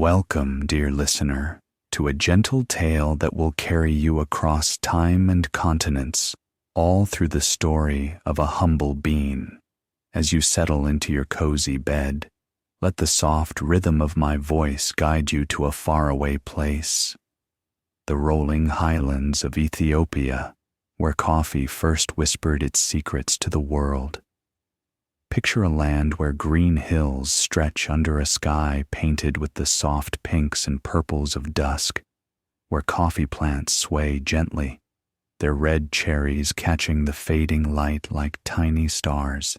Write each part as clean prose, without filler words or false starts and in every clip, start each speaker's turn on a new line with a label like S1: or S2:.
S1: Welcome, dear listener, to a gentle tale that will carry you across time and continents, all through the story of a humble being. As you settle into your cozy bed, let the soft rhythm of my voice guide you to a faraway place, the rolling highlands of Ethiopia, where coffee first whispered its secrets to the world. Picture a land where green hills stretch under a sky painted with the soft pinks and purples of dusk, where coffee plants sway gently, their red cherries catching the fading light like tiny stars.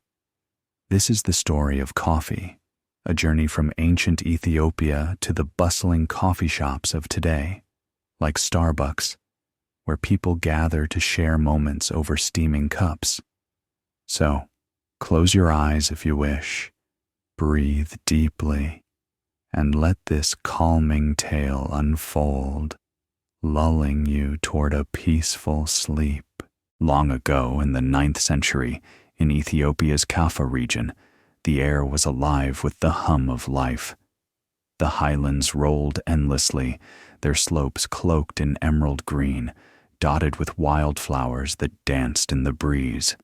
S1: This is the story of coffee, a journey from ancient Ethiopia to the bustling coffee shops of today, like Starbucks, where people gather to share moments over steaming cups. So, close your eyes if you wish, breathe deeply, and let this calming tale unfold, lulling you toward a peaceful sleep. Long ago, in the 9th century, in Ethiopia's Kaffa region, the air was alive with the hum of life. The highlands rolled endlessly, their slopes cloaked in emerald green, dotted with wildflowers that danced in the breeze.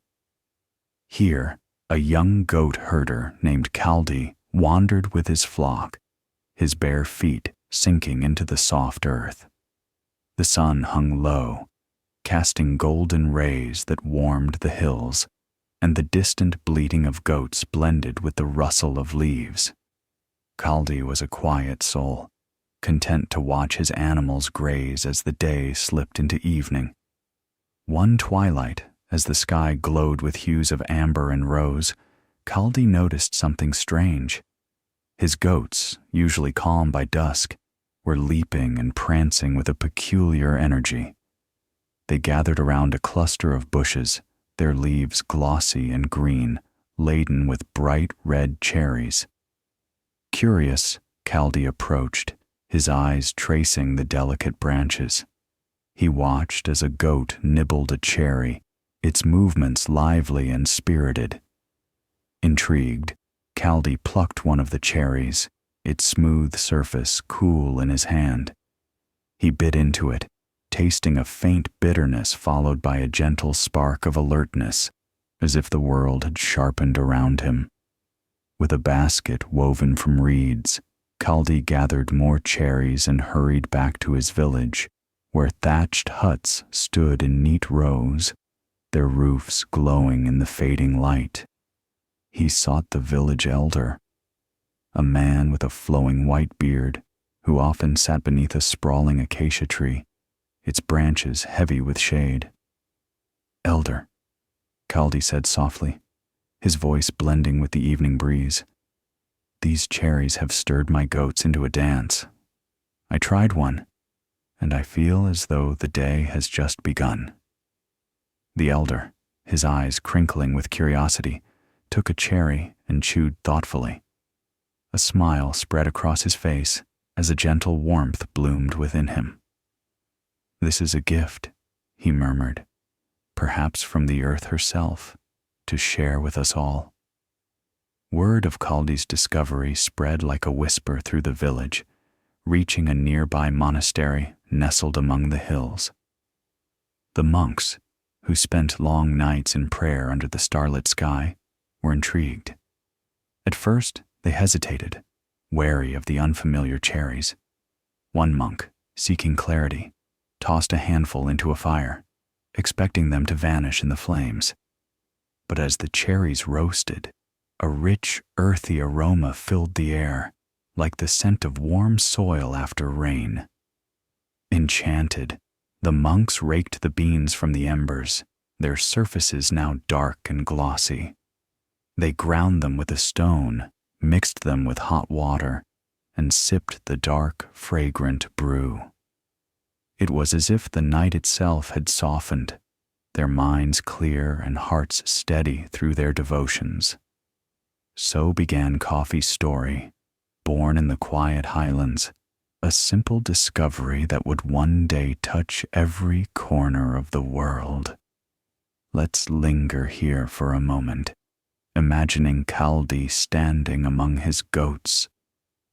S1: Here, a young goat herder named Kaldi wandered with his flock, his bare feet sinking into the soft earth. The sun hung low, casting golden rays that warmed the hills, and the distant bleating of goats blended with the rustle of leaves. Kaldi was a quiet soul, content to watch his animals graze as the day slipped into evening. One twilight, as the sky glowed with hues of amber and rose, Kaldi noticed something strange. His goats, usually calm by dusk, were leaping and prancing with a peculiar energy. They gathered around a cluster of bushes, their leaves glossy and green, laden with bright red cherries. Curious, Kaldi approached, his eyes tracing the delicate branches. He watched as a goat nibbled a cherry, its movements lively and spirited. Intrigued, Kaldi plucked one of the cherries, its smooth surface cool in his hand. He bit into it, tasting a faint bitterness followed by a gentle spark of alertness, as if the world had sharpened around him. With a basket woven from reeds, Kaldi gathered more cherries and hurried back to his village, where thatched huts stood in neat rows, their roofs glowing in the fading light. He sought the village elder, a man with a flowing white beard, who often sat beneath a sprawling acacia tree, its branches heavy with shade. "Elder," Kaldi said softly, his voice blending with the evening breeze, "these cherries have stirred my goats into a dance. I tried one, and I feel as though the day has just begun." The elder, his eyes crinkling with curiosity, took a cherry and chewed thoughtfully. A smile spread across his face as a gentle warmth bloomed within him. "This is a gift," he murmured, "perhaps from the earth herself, to share with us all." Word of Kaldi's discovery spread like a whisper through the village, reaching a nearby monastery nestled among the hills. The monks, who spent long nights in prayer under the starlit sky, were intrigued. At first, they hesitated, wary of the unfamiliar cherries. One monk, seeking clarity, tossed a handful into a fire, expecting them to vanish in the flames. But as the cherries roasted, a rich, earthy aroma filled the air, like the scent of warm soil after rain. Enchanted, the monks raked the beans from the embers, their surfaces now dark and glossy. They ground them with a stone, mixed them with hot water, and sipped the dark, fragrant brew. It was as if the night itself had softened, their minds clear and hearts steady through their devotions. So began coffee's story, born in the quiet highlands, a simple discovery that would one day touch every corner of the world. Let's linger here for a moment, imagining Kaldi standing among his goats,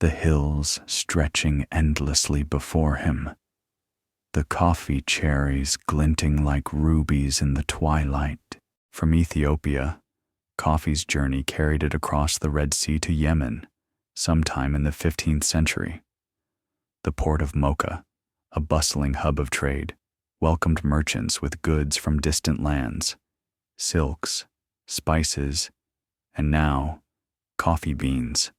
S1: the hills stretching endlessly before him, the coffee cherries glinting like rubies in the twilight. From Ethiopia, coffee's journey carried it across the Red Sea to Yemen, sometime in the 15th century. The port of Mocha, a bustling hub of trade, welcomed merchants with goods from distant lands, silks, spices, and now, coffee beans.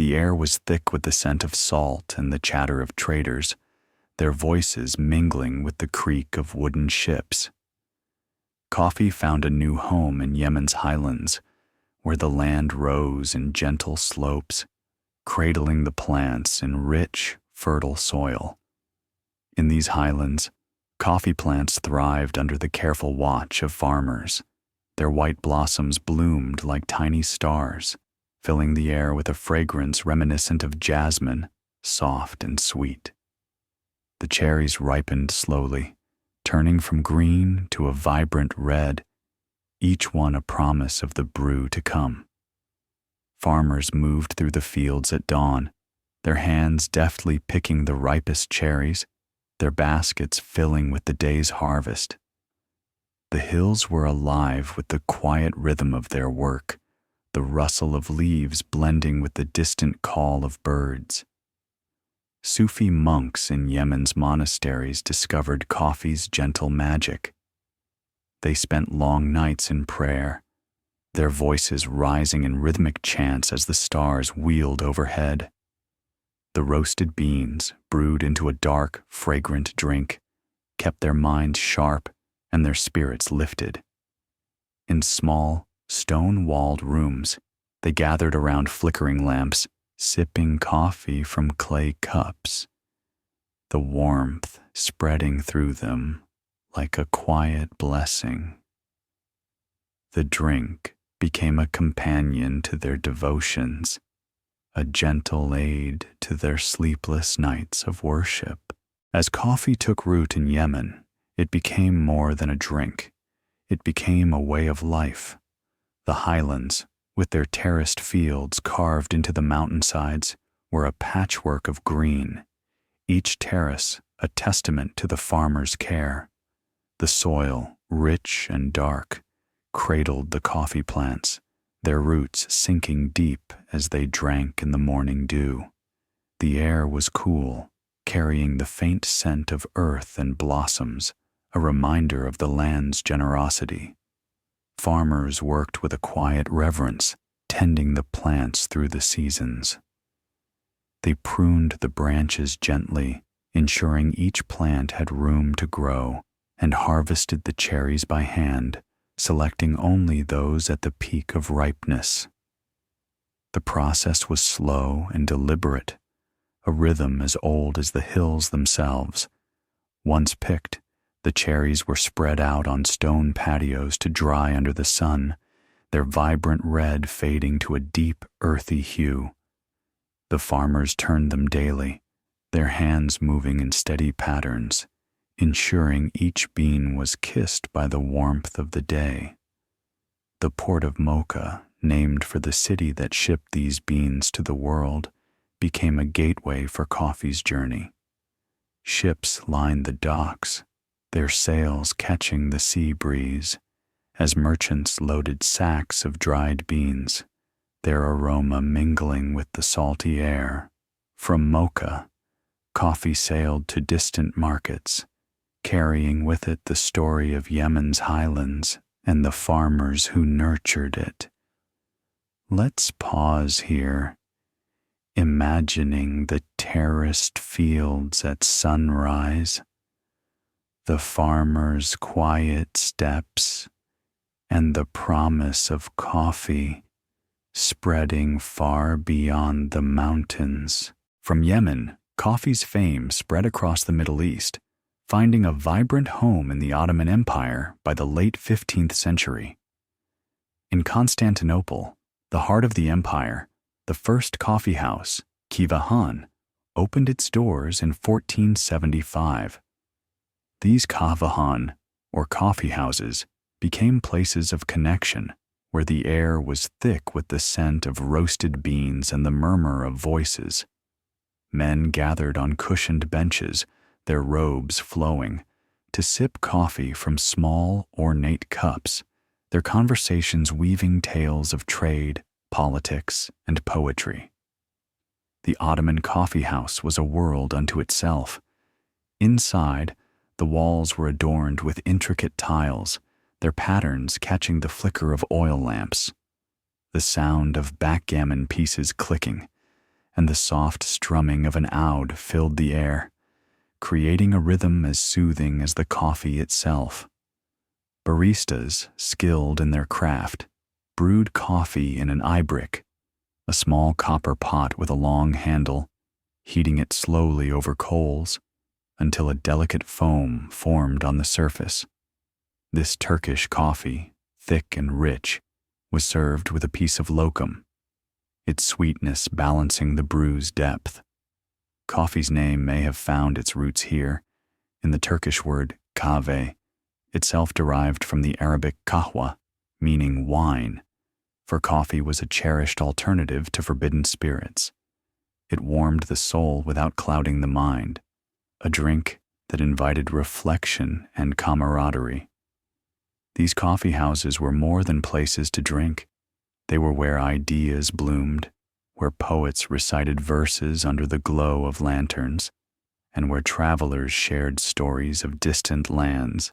S1: The air was thick with the scent of salt and the chatter of traders, their voices mingling with the creak of wooden ships. Coffee found a new home in Yemen's highlands, where the land rose in gentle slopes, cradling the plants in rich, fertile soil. In these highlands, coffee plants thrived under the careful watch of farmers. Their white blossoms bloomed like tiny stars, filling the air with a fragrance reminiscent of jasmine, soft and sweet. The cherries ripened slowly, turning from green to a vibrant red, each one a promise of the brew to come. Farmers moved through the fields at dawn, their hands deftly picking the ripest cherries, their baskets filling with the day's harvest. The hills were alive with the quiet rhythm of their work, the rustle of leaves blending with the distant call of birds. Sufi monks in Yemen's monasteries discovered coffee's gentle magic. They spent long nights in prayer, their voices rising in rhythmic chants as the stars wheeled overhead. The roasted beans, brewed into a dark, fragrant drink, kept their minds sharp and their spirits lifted. In small, stone-walled rooms, they gathered around flickering lamps, sipping coffee from clay cups, the warmth spreading through them like a quiet blessing. The drink became a companion to their devotions, a gentle aid to their sleepless nights of worship. As coffee took root in Yemen, it became more than a drink. It became a way of life. The highlands, with their terraced fields carved into the mountainsides, were a patchwork of green, each terrace a testament to the farmer's care. The soil, rich and dark, cradled the coffee plants, their roots sinking deep as they drank in the morning dew. The air was cool, carrying the faint scent of earth and blossoms, a reminder of the land's generosity. Farmers worked with a quiet reverence, tending the plants through the seasons. They pruned the branches gently, ensuring each plant had room to grow, and harvested the cherries by hand, selecting only those at the peak of ripeness. The process was slow and deliberate, a rhythm as old as the hills themselves. Once picked, the cherries were spread out on stone patios to dry under the sun, their vibrant red fading to a deep, earthy hue. The farmers turned them daily, their hands moving in steady patterns, ensuring each bean was kissed by the warmth of the day. The port of Mocha, named for the city that shipped these beans to the world, became a gateway for coffee's journey. Ships lined the docks, their sails catching the sea breeze, as merchants loaded sacks of dried beans, their aroma mingling with the salty air. From Mocha, coffee sailed to distant markets, carrying with it the story of Yemen's highlands and the farmers who nurtured it. Let's pause here, imagining the terraced fields at sunrise, the farmers' quiet steps, and the promise of coffee spreading far beyond the mountains. From Yemen, coffee's fame spread across the Middle East, finding a vibrant home in the Ottoman Empire by the late 15th century. In Constantinople, the heart of the empire, the first coffee house, Kivahan, opened its doors in 1475. These Kavahan, or coffee houses, became places of connection, where the air was thick with the scent of roasted beans and the murmur of voices. Men gathered on cushioned benches, their robes flowing, to sip coffee from small, ornate cups, their conversations weaving tales of trade, politics, and poetry. The Ottoman coffeehouse was a world unto itself. Inside, the walls were adorned with intricate tiles, their patterns catching the flicker of oil lamps, the sound of backgammon pieces clicking, and the soft strumming of an oud filled the air, creating a rhythm as soothing as the coffee itself. Baristas, skilled in their craft, brewed coffee in an ibrick, a small copper pot with a long handle, heating it slowly over coals until a delicate foam formed on the surface. This Turkish coffee, thick and rich, was served with a piece of lokum, its sweetness balancing the brew's depth. Coffee's name may have found its roots here, in the Turkish word kahve, itself derived from the Arabic kahwa, meaning wine, for coffee was a cherished alternative to forbidden spirits. It warmed the soul without clouding the mind, a drink that invited reflection and camaraderie. These coffee houses were more than places to drink. They were where ideas bloomed, where poets recited verses under the glow of lanterns, and where travelers shared stories of distant lands.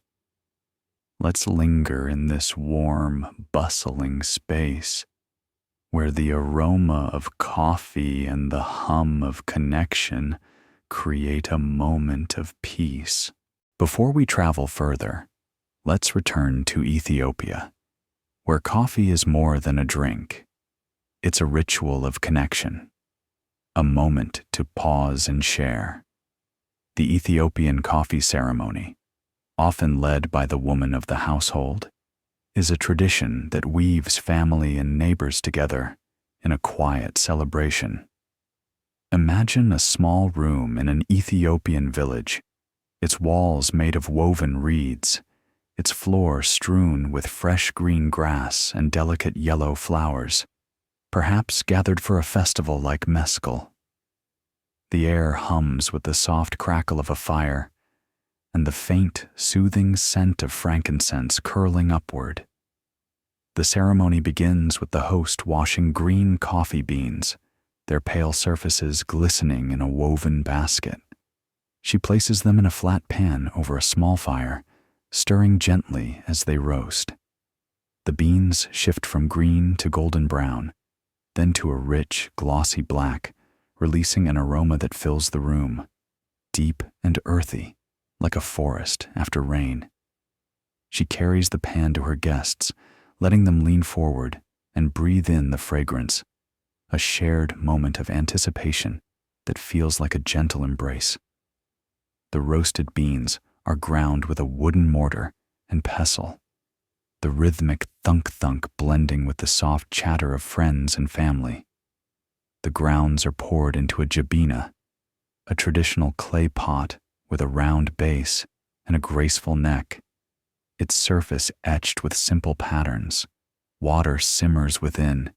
S1: Let's linger in this warm, bustling space, where the aroma of coffee and the hum of connection create a moment of peace. Before we travel further, let's return to Ethiopia, where coffee is more than a drink. It's a ritual of connection, a moment to pause and share. The Ethiopian coffee ceremony, often led by the woman of the household, is a tradition that weaves family and neighbors together in a quiet celebration. Imagine a small room in an Ethiopian village, its walls made of woven reeds, its floor strewn with fresh green grass and delicate yellow flowers, perhaps gathered for a festival like mescal. The air hums with the soft crackle of a fire, and the faint, soothing scent of frankincense curling upward. The ceremony begins with the host washing green coffee beans, their pale surfaces glistening in a woven basket. She places them in a flat pan over a small fire, stirring gently as they roast. The beans shift from green to golden brown, then to a rich, glossy black, releasing an aroma that fills the room, deep and earthy, like a forest after rain. She carries the pan to her guests, letting them lean forward and breathe in the fragrance, a shared moment of anticipation that feels like a gentle embrace. The roasted beans are ground with a wooden mortar and pestle, the rhythmic thunk-thunk blending with the soft chatter of friends and family. The grounds are poured into a jabina, a traditional clay pot with a round base and a graceful neck, its surface etched with simple patterns. Water simmers within,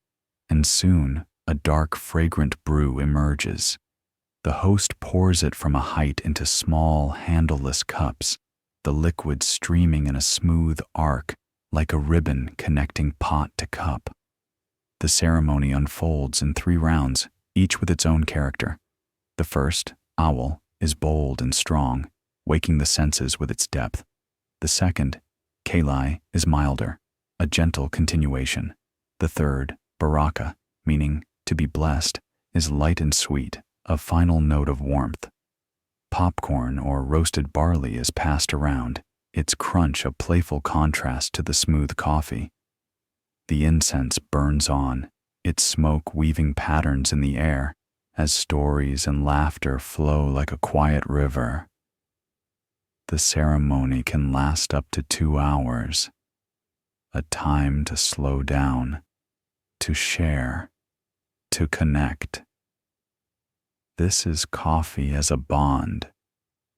S1: and soon a dark, fragrant brew emerges. The host pours it from a height into small, handleless cups, the liquid streaming in a smooth arc like a ribbon connecting pot to cup. The ceremony unfolds in 3 rounds, each with its own character. The first, owl, is bold and strong, waking the senses with its depth. The second, Kaldi, is milder, a gentle continuation. The third, baraka, meaning to be blessed, is light and sweet, a final note of warmth. Popcorn or roasted barley is passed around, its crunch a playful contrast to the smooth coffee. The incense burns on, its smoke weaving patterns in the air as stories and laughter flow like a quiet river. The ceremony can last up to 2 hours, a time to slow down, to share, to connect. This is coffee as a bond,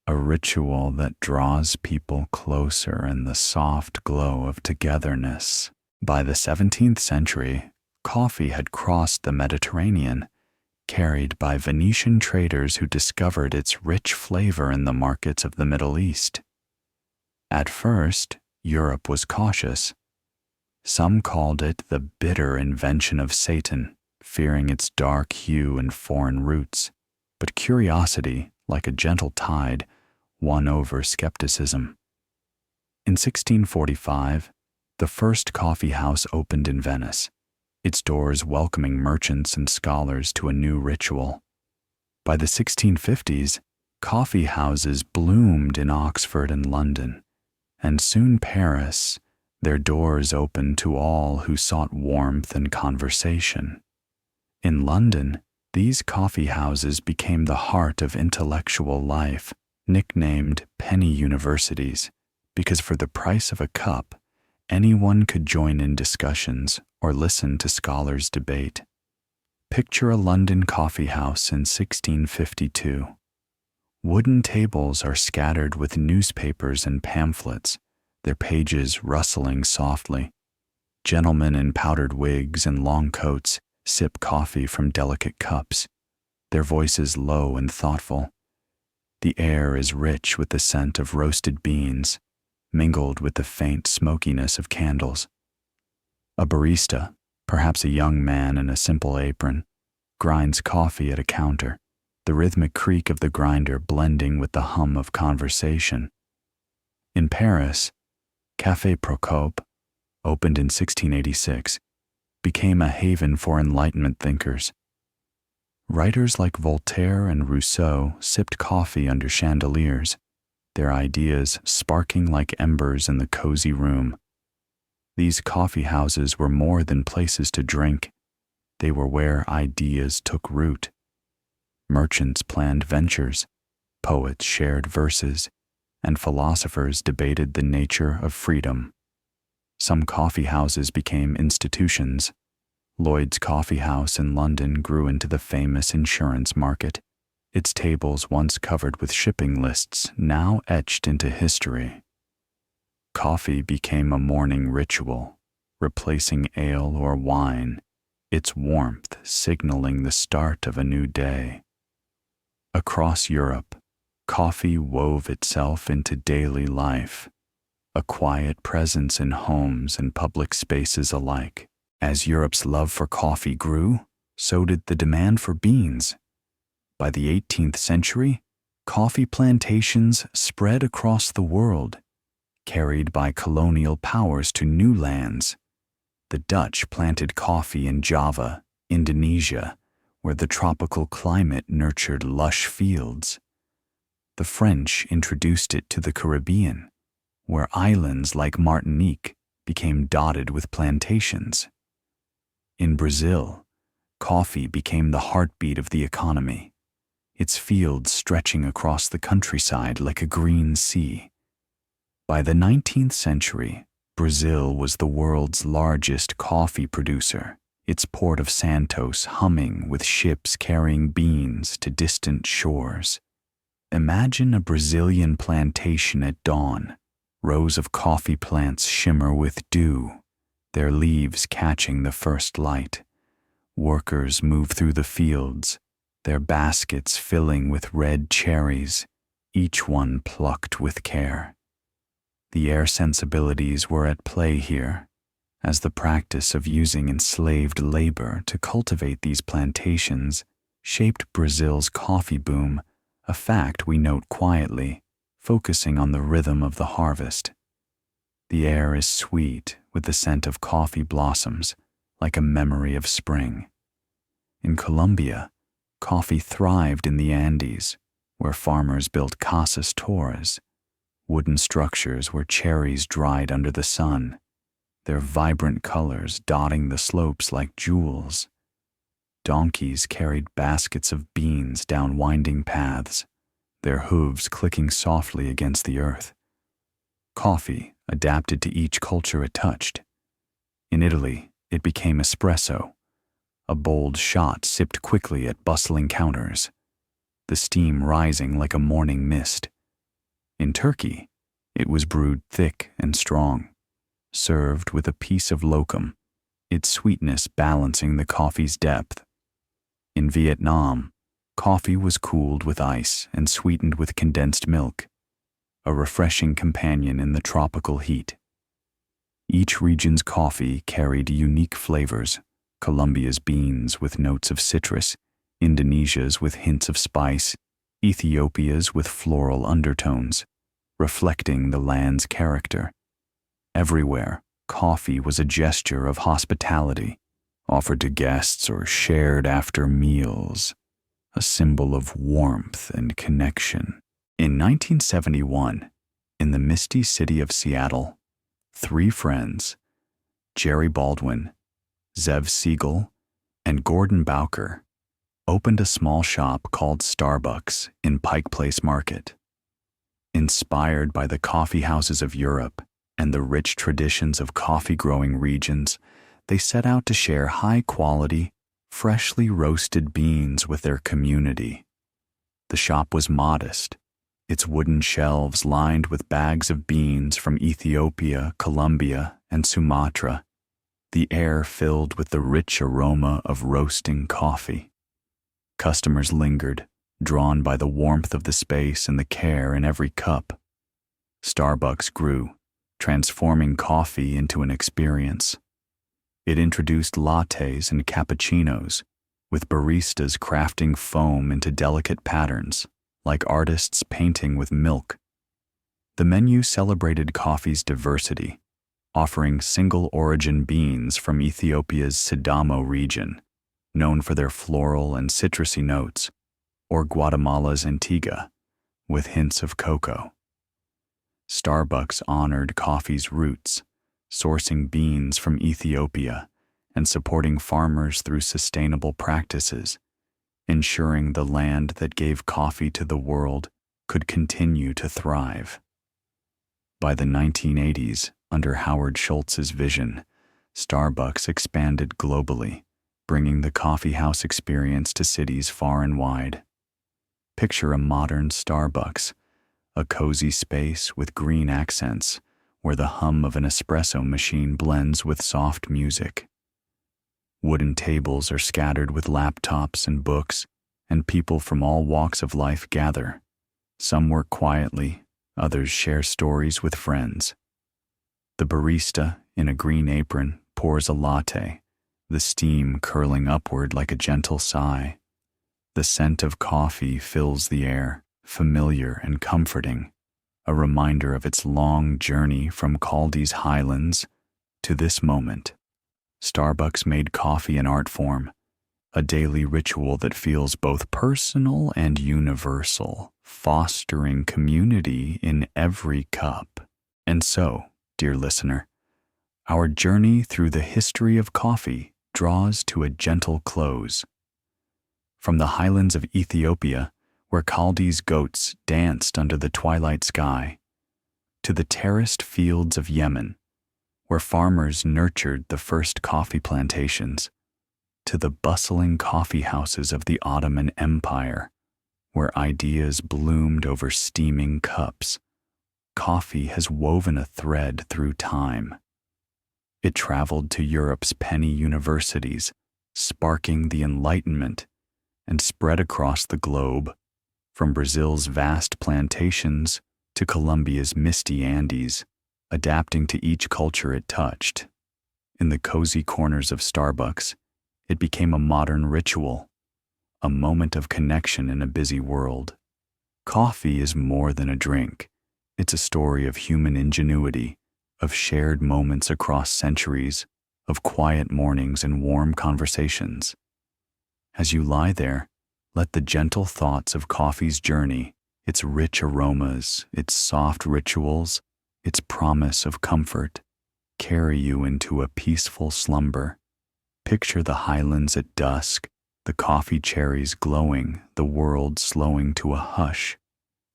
S1: a ritual that draws people closer in the soft glow of togetherness. By the 17th century, coffee had crossed the Mediterranean, carried by Venetian traders who discovered its rich flavor in the markets of the Middle East. At first, Europe was cautious. Some called it the bitter invention of Satan, fearing its dark hue and foreign roots, but curiosity, like a gentle tide, won over skepticism. In 1645, the first coffee house opened in Venice, its doors welcoming merchants and scholars to a new ritual. By the 1650s, coffee houses bloomed in Oxford and London, and soon Paris, their doors opened to all who sought warmth and conversation. In London, these coffee houses became the heart of intellectual life, nicknamed penny universities, because for the price of a cup, anyone could join in discussions or listen to scholars debate. Picture a London coffee house in 1652. Wooden tables are scattered with newspapers and pamphlets, their pages rustling softly. Gentlemen in powdered wigs and long coats sip coffee from delicate cups, their voices low and thoughtful. The air is rich with the scent of roasted beans, mingled with the faint smokiness of candles. A barista, perhaps a young man in a simple apron, grinds coffee at a counter, the rhythmic creak of the grinder blending with the hum of conversation. In Paris, Café Procope, opened in 1686, became a haven for Enlightenment thinkers. Writers like Voltaire and Rousseau sipped coffee under chandeliers, their ideas sparking like embers in the cozy room. These coffee houses were more than places to drink. They were where ideas took root. Merchants planned ventures, poets shared verses, and philosophers debated the nature of freedom. Some coffee houses became institutions. Lloyd's Coffee House in London grew into the famous insurance market, its tables once covered with shipping lists now etched into history. Coffee became a morning ritual, replacing ale or wine, its warmth signaling the start of a new day. Across Europe, coffee wove itself into daily life, a quiet presence in homes and public spaces alike. As Europe's love for coffee grew, so did the demand for beans. By the 18th century, coffee plantations spread across the world, carried by colonial powers to new lands. The Dutch planted coffee in Java, Indonesia, where the tropical climate nurtured lush fields. The French introduced it to the Caribbean, where islands like Martinique became dotted with plantations. In Brazil, coffee became the heartbeat of the economy, its fields stretching across the countryside like a green sea. By the 19th century, Brazil was the world's largest coffee producer, its port of Santos humming with ships carrying beans to distant shores. Imagine a Brazilian plantation at dawn. Rows of coffee plants shimmer with dew, their leaves catching the first light. Workers move through the fields, their baskets filling with red cherries, each one plucked with care. The air sensibilities were at play here, as the practice of using enslaved labor to cultivate these plantations shaped Brazil's coffee boom, a fact we note quietly, focusing on the rhythm of the harvest. The air is sweet with the scent of coffee blossoms, like a memory of spring. In Colombia, coffee thrived in the Andes, where farmers built casas torres, wooden structures where cherries dried under the sun, their vibrant colors dotting the slopes like jewels. Donkeys carried baskets of beans down winding paths, their hooves clicking softly against the earth. Coffee adapted to each culture it touched. In Italy, it became espresso, a bold shot sipped quickly at bustling counters, the steam rising like a morning mist. In Turkey, it was brewed thick and strong, served with a piece of locum, its sweetness balancing the coffee's depth. In Vietnam, coffee was cooled with ice and sweetened with condensed milk, a refreshing companion in the tropical heat. Each region's coffee carried unique flavors: Colombia's beans with notes of citrus, Indonesia's with hints of spice, Ethiopia's with floral undertones, reflecting the land's character. Everywhere, coffee was a gesture of hospitality, offered to guests or shared after meals, a symbol of warmth and connection. In 1971, in the misty city of Seattle, three friends, Jerry Baldwin, Zev Siegel, and Gordon Bowker, opened a small shop called Starbucks in Pike Place Market. Inspired by the coffeehouses of Europe and the rich traditions of coffee-growing regions, they set out to share high-quality, freshly roasted beans with their community. The shop was modest, its wooden shelves lined with bags of beans from Ethiopia, Colombia, and Sumatra, the air filled with the rich aroma of roasting coffee. Customers lingered, drawn by the warmth of the space and the care in every cup. Starbucks grew, transforming coffee into an experience. It introduced lattes and cappuccinos, with baristas crafting foam into delicate patterns, like artists painting with milk. The menu celebrated coffee's diversity, offering single-origin beans from Ethiopia's Sidamo region, known for their floral and citrusy notes, or Guatemala's Antigua, with hints of cocoa. Starbucks honored coffee's roots, sourcing beans from Ethiopia and supporting farmers through sustainable practices, ensuring the land that gave coffee to the world could continue to thrive. By the 1980s, under Howard Schultz's vision, Starbucks expanded globally, bringing the coffeehouse experience to cities far and wide. Picture a modern Starbucks, a cozy space with green accents where the hum of an espresso machine blends with soft music. Wooden tables are scattered with laptops and books, and people from all walks of life gather. Some work quietly, others share stories with friends. The barista, in a green apron, pours a latte, the steam curling upward like a gentle sigh. The scent of coffee fills the air, familiar and comforting, a reminder of its long journey from Kaldi's highlands to this moment. Starbucks made coffee an art form, a daily ritual that feels both personal and universal, fostering community in every cup. And so, dear listener, our journey through the history of coffee draws to a gentle close. From the highlands of Ethiopia, where Kaldi's goats danced under the twilight sky, to the terraced fields of Yemen, where farmers nurtured the first coffee plantations, to the bustling coffeehouses of the Ottoman Empire, where ideas bloomed over steaming cups, coffee has woven a thread through time. It traveled to Europe's penny universities, sparking the Enlightenment, and spread across the globe, from Brazil's vast plantations to Colombia's misty Andes, adapting to each culture it touched. In the cozy corners of Starbucks, it became a modern ritual, a moment of connection in a busy world. Coffee is more than a drink. It's a story of human ingenuity, of shared moments across centuries, of quiet mornings and warm conversations. As you lie there, let the gentle thoughts of coffee's journey, its rich aromas, its soft rituals, its promise of comfort, carry you into a peaceful slumber. Picture the highlands at dusk, the coffee cherries glowing, the world slowing to a hush.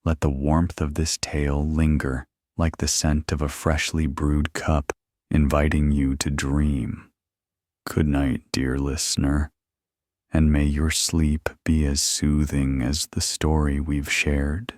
S1: Let the warmth of this tale linger like the scent of a freshly brewed cup, inviting you to dream. Good night, dear listener, and may your sleep be as soothing as the story we've shared.